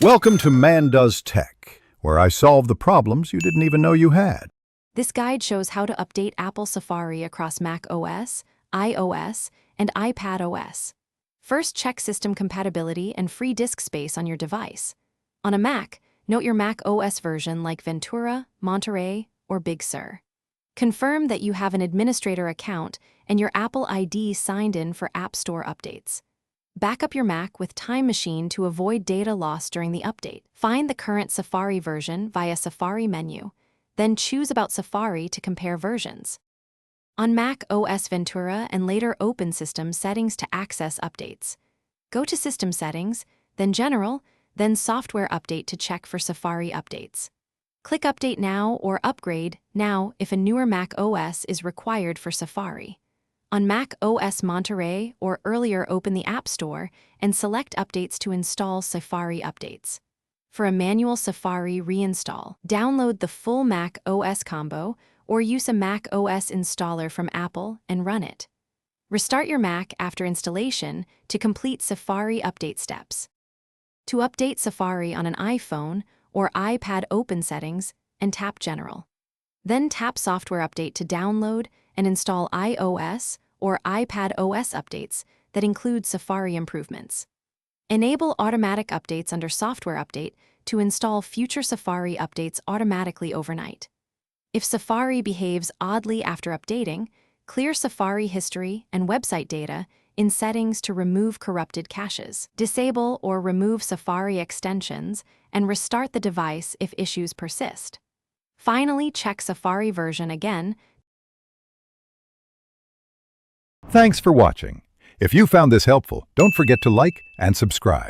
Welcome to Man Does Tech, where I solve the problems you didn't even know you had. This guide shows how to update Apple Safari across Mac OS, iOS, and iPad OS. First, check system compatibility and free disk space on your device. On a Mac, note your Mac OS version like Ventura, Monterey, or Big Sur. Confirm that you have an administrator account and your Apple ID signed in for App Store updates. Back up your Mac with Time Machine to avoid data loss during the update. Find the current Safari version via Safari menu, then choose About Safari to compare versions. On Mac OS Ventura and later Open System settings to access updates. Go to System Settings, then General, then Software Update to check for Safari updates. Click Update Now or Upgrade Now if a newer Mac OS is required for Safari. On Mac OS Monterey or earlier, open the App Store and select Updates to install Safari updates. For a manual Safari reinstall, download the full Mac OS combo or use a Mac OS installer from Apple and run it. Restart your Mac after installation to complete Safari update steps. To update Safari on an iPhone or iPad, open Settings and tap General. Then tap Software Update to download and install iOS or iPad OS updates that include Safari improvements. Enable automatic updates under Software Update to install future Safari updates automatically overnight. If Safari behaves oddly after updating, clear Safari history and website data in Settings to remove corrupted caches. Disable or remove Safari extensions and restart the device if issues persist. Finally, check Safari version again. Thanks for watching. If you found this helpful, don't forget to like and subscribe.